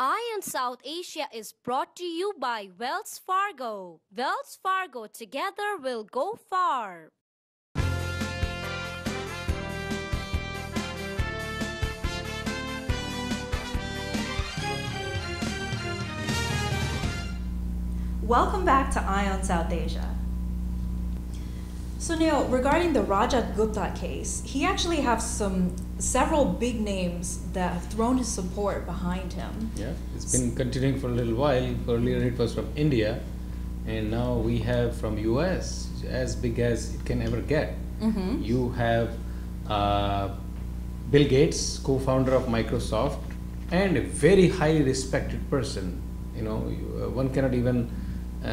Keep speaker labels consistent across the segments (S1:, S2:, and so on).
S1: Eye on South Asia is brought to you by Wells Fargo. Wells Fargo, together we'll go far.
S2: Welcome back to Eye on South Asia. So Neil, regarding the Rajat Gupta case, he actually has several big names that have thrown his support behind him.
S3: Yeah, it's been continuing for a little while. Earlier it was from India, and now we have from US, as big as it can ever get.
S2: Mm-hmm.
S3: You have Bill Gates, co-founder of Microsoft, and a very highly respected person. You know, one cannot even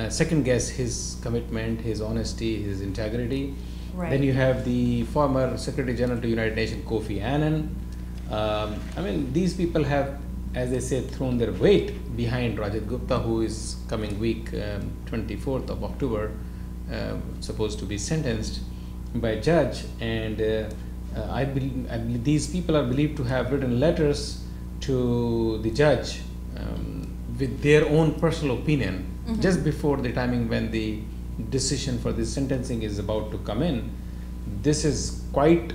S3: second guess his commitment, his honesty, his integrity.
S2: Right.
S3: Then you have the former Secretary General to United Nations, Kofi Annan. I mean, these people have, as they say, thrown their weight behind Rajat Gupta, who is coming week, 24th of October, supposed to be sentenced by a judge. And I believe these people are believed to have written letters to the judge with their own personal opinion. Mm-hmm. Just before the timing when the decision for this sentencing is about to come in. This is quite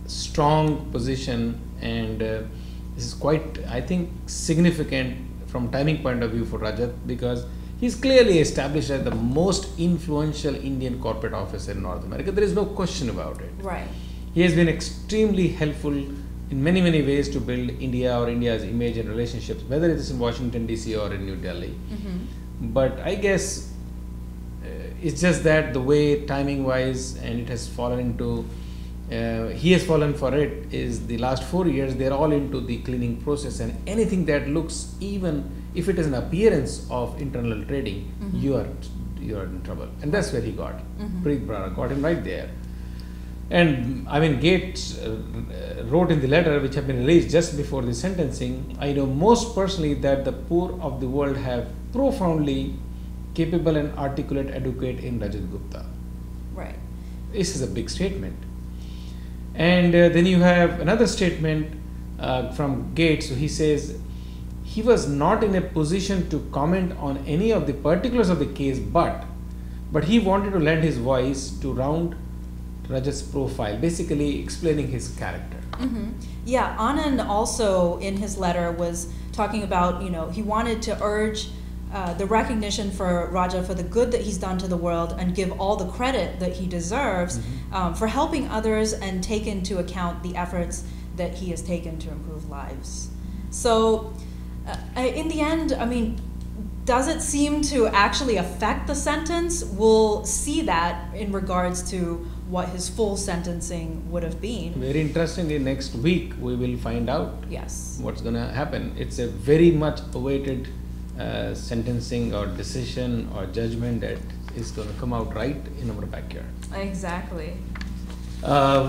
S3: strong position, and this is quite, I think, significant from timing point of view for Rajat, because he's clearly established as the most influential Indian corporate officer in North America. There is no question about it.
S2: Right.
S3: He has been extremely helpful in many ways to build India or India's image and relationships, whether it is in Washington DC or in New Delhi.
S2: Mm-hmm.
S3: But I guess it's just that the way timing wise, and it has fallen into, he has fallen for it, is the last 4 years they're all into the cleaning process, and anything that looks, even if it is an appearance of internal trading, mm-hmm. you are in trouble. And that's where he got.
S2: Mm-hmm.
S3: Preet Bharara got him right there. And I mean, Gates wrote in the letter which have been released just before the sentencing, I know most personally that the poor of the world have profoundly capable and articulate advocate in Rajat Gupta.
S2: Right.
S3: This is a big statement. And then you have another statement from Gates. So he says he was not in a position to comment on any of the particulars of the case, but he wanted to lend his voice to round Rajat's profile, basically explaining his character.
S2: Mm-hmm. Yeah, Anand also in his letter was talking about, he wanted to urge the recognition for Raja for the good that he's done to the world, and give all the credit that he deserves, mm-hmm. For helping others, and take into account the efforts that he has taken to improve lives. So in the end, I mean, does it seem to actually affect the sentence? We'll see that in regards to what his full sentencing would have been.
S3: Very interestingly, next week we will find out.
S2: Yes.
S3: What's going to happen. It's a very much awaited sentencing or decision or judgment that is going to come out right in our backyard.
S2: Exactly.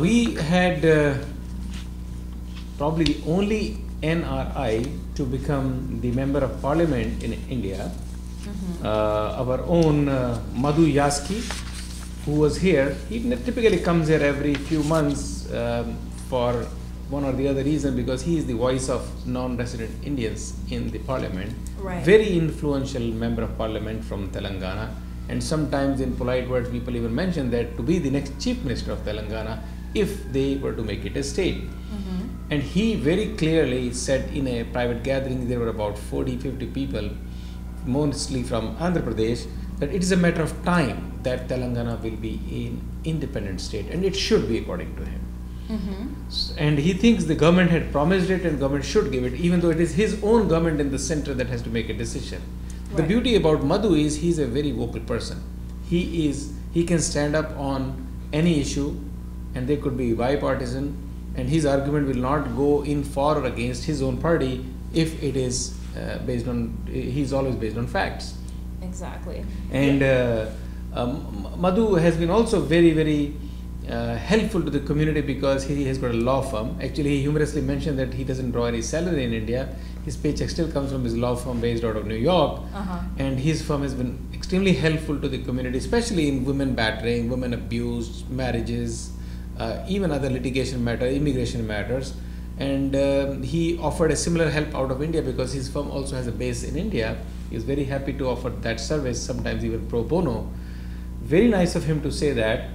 S3: We had probably the only NRI to become the member of parliament in India. Mm-hmm. Our own Madhu Yaski, who was here. He typically comes here every few months for one or the other reason, because he is the voice of non-resident Indians in the parliament.
S2: Right.
S3: Very influential member of parliament from Telangana, and sometimes in polite words people even mention that to be the next chief minister of Telangana if they were to make it a state. Mm-hmm. And he very clearly said in a private gathering, there were about 40-50 people, mostly from Andhra Pradesh, that it is a matter of time that Telangana will be an independent state, and it should be, according to him. Mm-hmm. And he thinks the government had promised it, and government should give it, even though it is his own government in the center that has to make a decision. Right. The beauty about Madhu is he's a very vocal person. He can stand up on any issue, and they could be bipartisan, and his argument will not go in for or against his own party if it is based on, he's always based on facts.
S2: Exactly.
S3: And Madhu has been also very helpful to the community, because he has got a law firm. Actually, he humorously mentioned that he doesn't draw any salary in India. His paycheck still comes from his law firm based out of New York. Uh-huh. And his firm has been extremely helpful to the community, especially in women battering, women abuse, marriages, even other litigation matters, immigration matters. and he offered a similar help out of India because his firm also has a base in India. He was very happy to offer that service, sometimes even pro bono. Very nice of him to say that.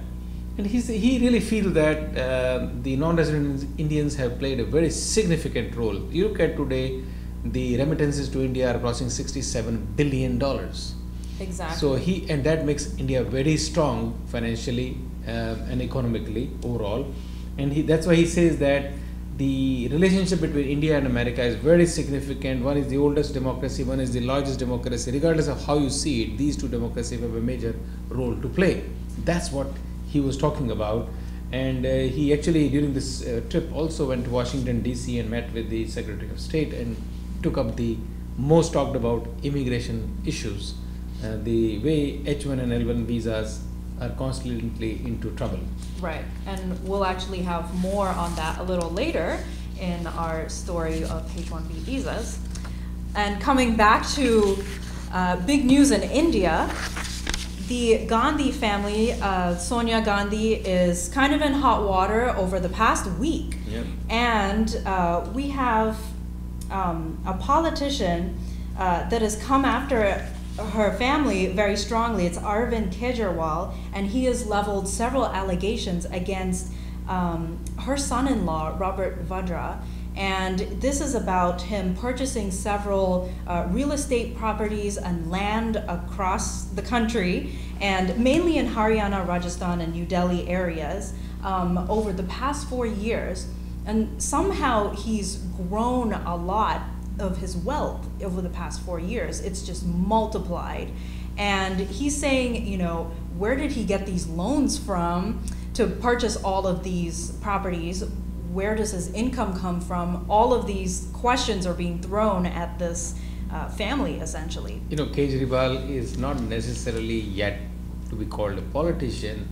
S3: And he really feels that the non-resident Indians have played a very significant role. You look at today, the remittances to India are crossing $67 billion.
S2: Exactly.
S3: So and that makes India very strong financially and economically overall. And that's why he says that the relationship between India and America is very significant. One is the oldest democracy, one is the largest democracy. Regardless of how you see it, these two democracies have a major role to play. That's what he was talking about. And he actually, during this trip, also went to Washington, D.C. and met with the Secretary of State and took up the most talked about immigration issues. The way H1 and L1 visas are constantly into trouble.
S2: Right, and we'll actually have more on that a little later in our story of H1B visas. And coming back to big news in India, the Gandhi family, Sonia Gandhi, is kind of in hot water over the past week.
S3: Yep.
S2: And we have a politician that has come after her family very strongly. It's Arvind Kejriwal, and he has leveled several allegations against her son-in-law, Robert Vadra. And this is about him purchasing several real estate properties and land across the country, and mainly in Haryana, Rajasthan, and New Delhi areas over the past 4 years. And somehow he's grown a lot of his wealth over the past 4 years. It's just multiplied. And he's saying, you know, where did he get these loans from to purchase all of these properties? Where does his income come from? All of these questions are being thrown at this family, essentially.
S3: You know, Kejriwal is not necessarily yet to be called a politician.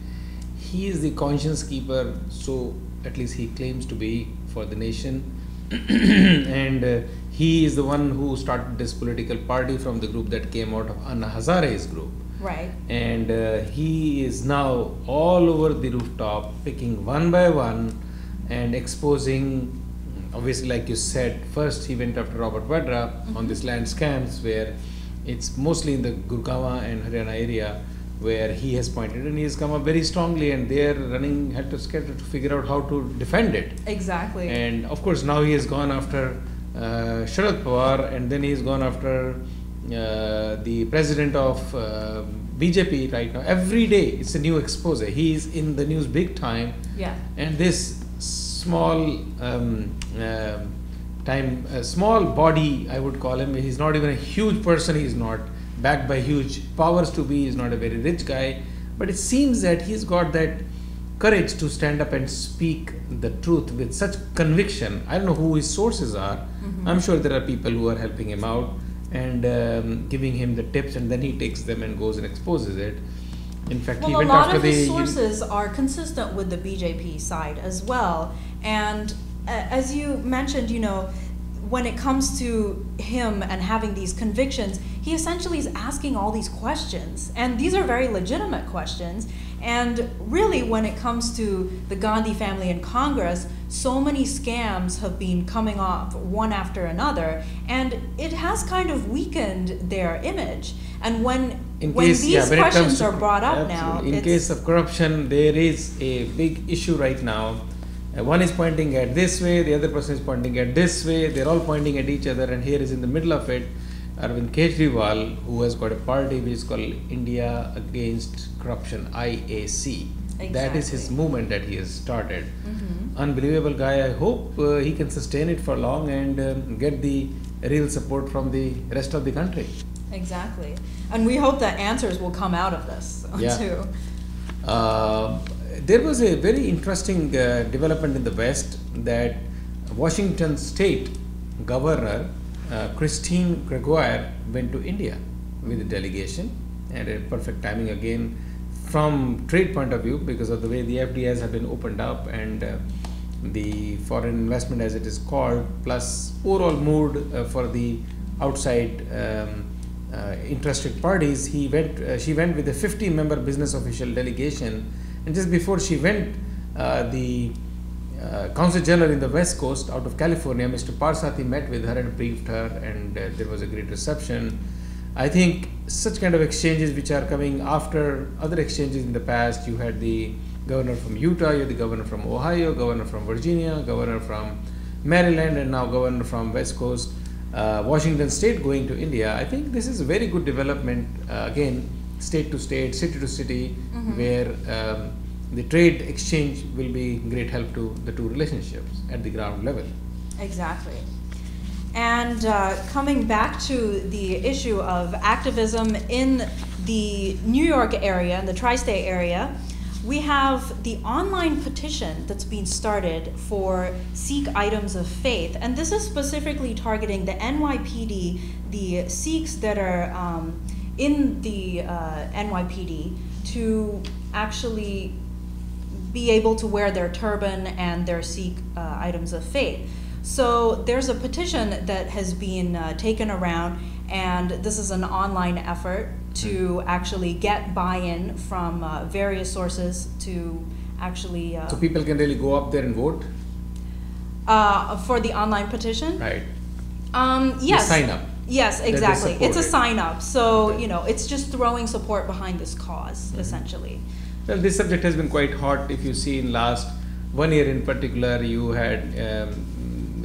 S3: He is the conscience keeper, so at least he claims to be, for the nation. And he is the one who started this political party from the group that came out of Anna Hazare's group.
S2: Right.
S3: And he is now all over the rooftop, picking one by one and exposing, obviously, like you said, first he went after Robert Vadra on this land scams, where it's mostly in the Gurgaon and Haryana area where he has pointed, and he has come up very strongly, and they are running helter skelter to figure out how to defend it.
S2: Exactly.
S3: And of course now he has gone after Sharad Pawar, and then he's gone after the president of BJP right now. Every day it's a new expose. He is in the news big time.
S2: Yeah.
S3: And this small small body, I would call him. He's not even a huge person. He's not backed by huge powers to be. He's not a very rich guy. But it seems that he's got that courage to stand up and speak the truth with such conviction. I don't know who his sources are. I'm sure there are people who are helping him out and giving him the tips, and then he takes them and goes and exposes it. In fact, he
S2: Well, a
S3: went
S2: lot
S3: after
S2: of his
S3: the
S2: sources are consistent with the BJP side as well. And as you mentioned, you know, when it comes to him and having these convictions, he essentially is asking all these questions. And these are very legitimate questions. And really, when it comes to the Gandhi family in Congress, so many scams have been coming off one after another, and it has kind of weakened their image. And when these questions are brought up now,
S3: in case of corruption, there is a big issue right now. One is pointing at this way, the other person is pointing at this way. They're all pointing at each other, and here is in the middle of it Arvind Kejriwal, who has got a party which is called India Against Corruption, IAC.
S2: Exactly.
S3: That is his movement that he has started. Unbelievable guy. I hope he can sustain it for long and get the real support from the rest of the country.
S2: Exactly. And we hope that answers will come out of this too.
S3: There was a very interesting development in the West, that Washington State Governor Christine Gregoire went to India with a delegation, and a perfect timing again from trade point of view, because of the way the FDIs have been opened up and the foreign investment, as it is called, plus overall mood for the outside interested parties. She went with a 50-member business official delegation, and just before she went, the Consul General in the West Coast out of California, Mr. Parsati, met with her and briefed her, and there was a great reception. I think such kind of exchanges which are coming after other exchanges in the past. You had the governor from Utah, you had the governor from Ohio, governor from Virginia, governor from Maryland, and now governor from West Coast, Washington State going to India. I think this is a very good development, again, state to state, city to city, where the trade exchange will be great help to the two relationships at the ground level.
S2: Exactly. And coming back to the issue of activism in the New York area, in the tri-state area, we have the online petition that's being started for Sikh items of faith. And this is specifically targeting the NYPD, the Sikhs that are in the NYPD, to actually be able to wear their turban and their Sikh items of faith. So there's a petition that has been taken around, and this is an online effort to actually get buy-in from various sources to actually...
S3: so people can really go up there and vote?
S2: For the online petition?
S3: Right.
S2: Yes.
S3: You sign up.
S2: Yes, exactly. It's a sign up. So, you know, it's just throwing support behind this cause, essentially.
S3: Well, this subject has been quite hot. If you see in last 1 year in particular, you had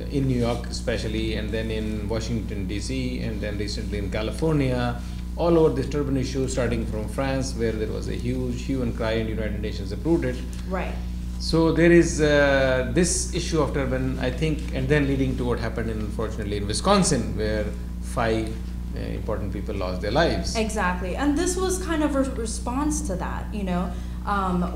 S3: in New York especially, and then in Washington DC, and then recently in California, all over this turban issue, starting from France, where there was a huge hue and cry and United Nations approved it.
S2: Right.
S3: So there is this issue of turban, I think, and then leading to what happened unfortunately in Wisconsin, where 5 important people lost their lives.
S2: Exactly, and this was kind of a response to that, you know,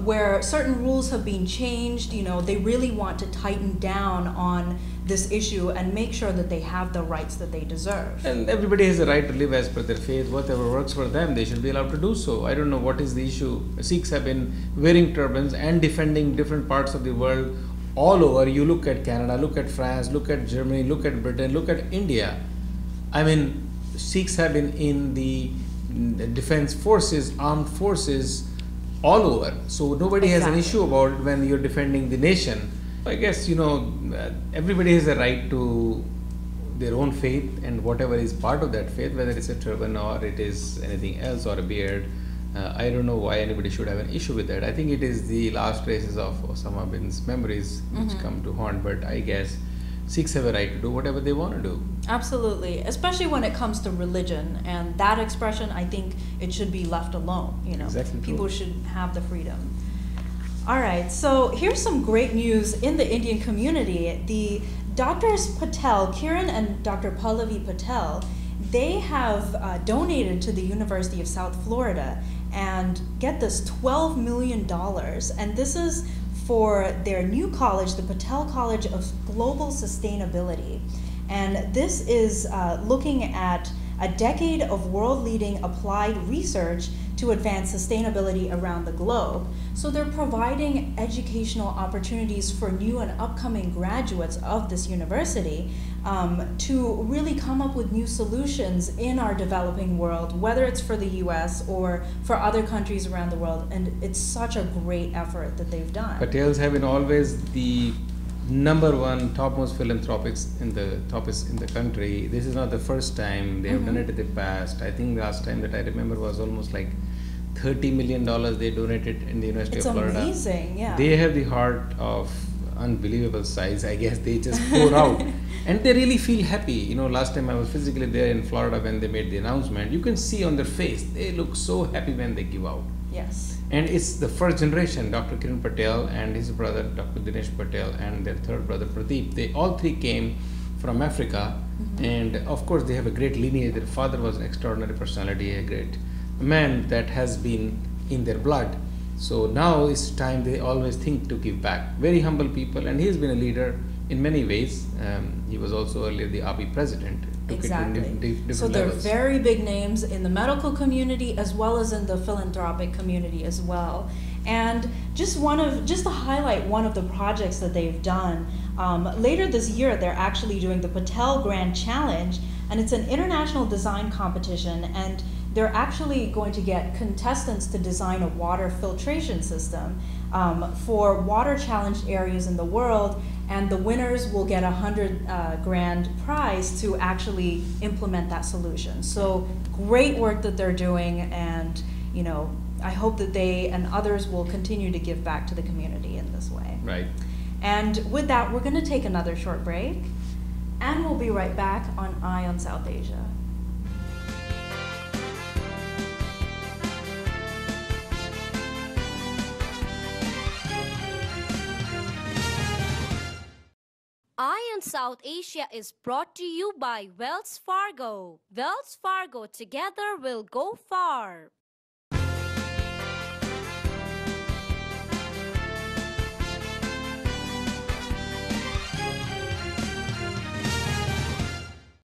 S2: where certain rules have been changed. You know, they really want to tighten down on this issue and make sure that they have the rights that they deserve.
S3: And everybody has a right to live as per their faith. Whatever works for them, they should be allowed to do so. I don't know what is the issue. Sikhs have been wearing turbans and defending different parts of the world all over. You look at Canada, look at France, look at Germany, look at Britain, look at India. I mean, Sikhs have been in the defense forces, armed forces all over. So nobody has an issue about it when you're defending the nation. I guess, you know, everybody has a right to their own faith and whatever is part of that faith, whether it's a turban or it is anything else or a beard. I don't know why anybody should have an issue with that. I think it is the last traces of Osama bin's memories which come to haunt, but I guess Sikhs have a right to do whatever they want to do.
S2: Absolutely, especially when it comes to religion, and that expression, I think it should be left alone. You know,
S3: exactly
S2: people
S3: true.
S2: should have the freedom. All right, so here's some great news in the Indian community. The Doctors Patel, Kiran and Dr. Pallavi Patel, they have donated to the University of South Florida, and get this, $12 million, and this is for their new college, the Patel College of Global Sustainability. And this is looking at a decade of world-leading applied research to advance sustainability around the globe. So they're providing educational opportunities for new and upcoming graduates of this university to really come up with new solutions in our developing world, whether it's for the US or for other countries around the world. And it's such a great effort that they've done.
S3: Patels have been always the #1 topmost philanthropics in the country. This is not the first time. They have done it in the past. I think the last time that I remember was almost like $30 million they donated in the University of Florida.
S2: It's amazing, yeah.
S3: They have the heart of unbelievable size. I guess they just pour out and they really feel happy. You know, last time I was physically there in Florida when they made the announcement, you can see on their face, they look so happy when they give out.
S2: Yes.
S3: And it's the first generation, Dr. Kiran Patel and his brother, Dr. Dinesh Patel, and their third brother, Pradeep. They all three came from Africa. And of course, they have a great lineage. Their father was an extraordinary personality, a great man that has been in their blood. So now it's time they always think to give back. Very humble people, and he has been a leader in many ways. He was also earlier the ABI president.
S2: Exactly.
S3: Different
S2: so they're
S3: levels.
S2: very big names in the medical community as well as in the philanthropic community as well. And just to highlight one of the projects that they've done, later this year they're actually doing the Patel Grand Challenge, and it's an international design competition, and they're actually going to get contestants to design a water filtration system for water challenged areas in the world, and the winners will get $100,000 prize to actually implement that solution. So great work that they're doing, and you know, I hope that they and others will continue to give back to the community in this way.
S3: Right.
S2: And with that, we're going to take another short break, and we'll be right back on Eye on South Asia.
S1: Eye on South Asia is brought to you by Wells Fargo. Wells Fargo, together we'll go far.